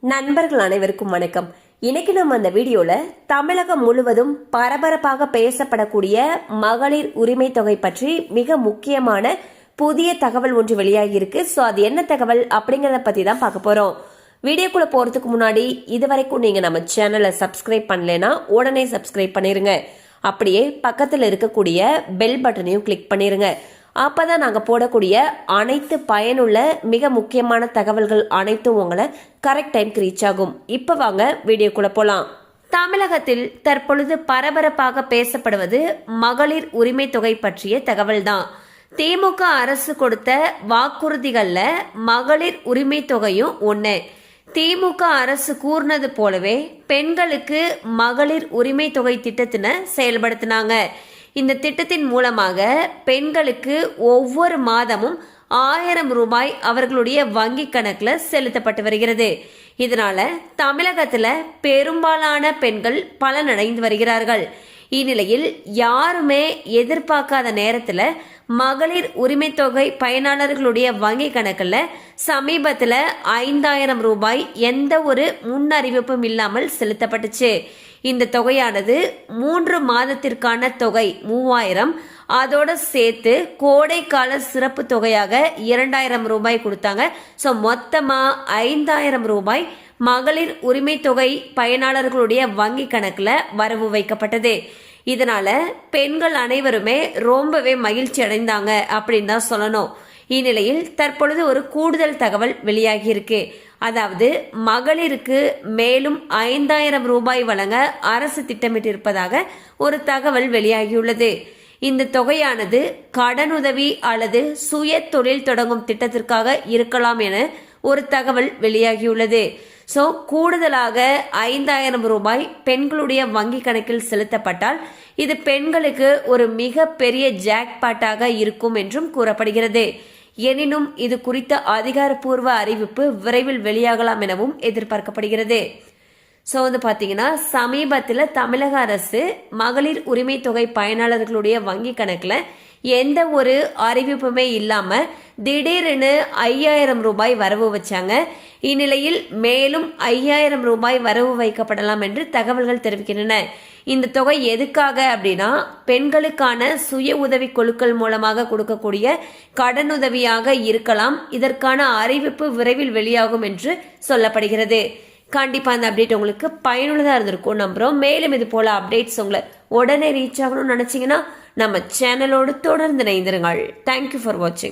நண்பர்கள் அனைவருக்கும் வணக்கம். இன்னைக்கு நம்ம அந்த வீடியோல தமிழகம் முழுவதும் பரபரப்பாக பேசப்படக்கூடிய மகளிர் உரிமை தொகை பற்றி மிக முக்கியமான புதிய தகவல் ஒன்று வெளியாகி இருக்கு. ஸோ அது என்ன தகவல் அப்படிங்கறத பத்தி தான் பார்க்க போறோம். வீடியோக்குள்ள போறதுக்கு முன்னாடி இதுவரைக்கும் நீங்க நம்ம சேனலை சப்ஸ்கிரைப் பண்ணலைன்னா உடனே சப்ஸ்கிரைப் பண்ணிருங்க. அப்படியே பக்கத்தில் இருக்கக்கூடிய பெல் பட்டனையும் கிளிக் பண்ணிருங்க. அப்பதான் நாங்க போடக்கூடிய அனைத்து பயனுள்ள மிக முக்கியமான தகவல்கள் அனைத்தும் உங்களை கரெக்ட் டைம்க்கு ரீச் ஆகும். இப்ப வாங்க வீடியோக்குள்ள போலாம். தமிழகத்தில் தற்பொழுது பரபரப்பாக பேசப்படுவது மகளிர் உரிமை தொகை பற்றிய தகவல் தான். திமுக அரசு கொடுத்த வாக்குறுதிகள்ல மகளிர் உரிமை தொகையும் ஒண்ணு. திமுக அரசு கூர்னது போலவே பெண்களுக்கு மகளிர் உரிமை தொகை திட்டத்தினை செயல்படுத்தினாங்க. இந்த திட்டத்தின் மூலமாக பெண்களுக்கு ஒவ்வொரு மாதமும் 1000 ரூபாய் அவர்களுடைய வங்கி கணக்குல செலுத்தப்பட்டு வருகிறது. இதனால தமிழகத்துல பெரும்பாலான பெண்கள் பலனடைந்து வருகிறார்கள். இந்நிலையில் யாருமே எதிர்பார்க்காத நேரத்துல மகளிர் உரிமை தொகை பயனாளர்களுடைய வங்கி கணக்குல சமீபத்துல 5000 ரூபாய் எந்த ஒரு முன் அறிவிப்பும் இல்லாமல் செலுத்தப்பட்டுச்சு. இந்த தொகையானது 3 மாதத்திற்கான தொகை 3000, அதோட சேர்த்து கோடைக்கால சிறப்பு தொகையாக 2000 ரூபாய் கொடுத்தாங்க. ஸோ மொத்தமா 5000 ரூபாய் மகளிர் உரிமை தொகை பயனாளர்களுடைய வங்கி கணக்குல வரவு வைக்கப்பட்டது. இதனால பெண்கள் அனைவருமே ரொம்பவே மகிழ்ச்சி அடைந்தாங்க அப்படின்னு தான் சொல்லணும். இந்நிலையில் தற்பொழுது ஒரு கூடுதல் தகவல் வெளியாகி இருக்கு. அதாவது மகளிருக்கு மேலும் 5000 ரூபாய் வழங்க அரசு திட்டமிட்டிருப்பதாக ஒரு தகவல் வெளியாகியுள்ளது. இந்த தொகையானது கடனுதவி அல்லது சுய தொழில் தொடங்கும் திட்டத்திற்காக இருக்கலாம் என ஒரு தகவல் வெளியாகியுள்ளது. ஸோ கூடுதலாக 5000 ரூபாய் பெண்களுடைய வங்கி கணக்கில் செலுத்தப்பட்டால் இது பெண்களுக்கு ஒரு மிக பெரிய ஜாக்பாட்டாக இருக்கும் என்றும் கூறப்படுகிறது. எனினும் இது குறித்த அதிகாரப்பூர்வ அறிவிப்பு விரைவில் வெளியாகலாம் எனவும் எதிர்பார்க்கப்படுகிறது. ஸோ பாத்தீங்கன்னா சமீபத்தில் தமிழக அரசு மகளிர் உரிமை தொகை பயனாளர்களுடைய வங்கி கணக்குல எந்த ஒரு அறிவிப்புமே இல்லாம திடீரென 5000 ரூபாய் வரவு வச்சாங்க. இந்நிலையில் மேலும் 5000 ரூபாய் வரவு வைக்கப்படலாம் என்று தகவல்கள் தெரிவிக்கின்றன. இந்த தொகை எதுக்காக அப்படின்னா பெண்களுக்கான சுய உதவி குழுக்கள் மூலமாக கொடுக்கக்கூடிய கடனுதவியாக இருக்கலாம். இதற்கான அறிவிப்பு விரைவில் வெளியாகும் என்று சொல்லப்படுகிறது. கண்டிப்பா அந்த அப்டேட் உங்களுக்கு பயனுள்ளதா இருந்திருக்கும் நம்புறோம். மேலும் இது போல அப்டேட்ஸ் உங்களை உடனே ரீச் ஆகணும்னு நினைச்சீங்கன்னா நம்ம சேனலோடு தொடர்ந்து இணைந்திருங்கள். தேங்க்யூ ஃபார் வாட்சிங்.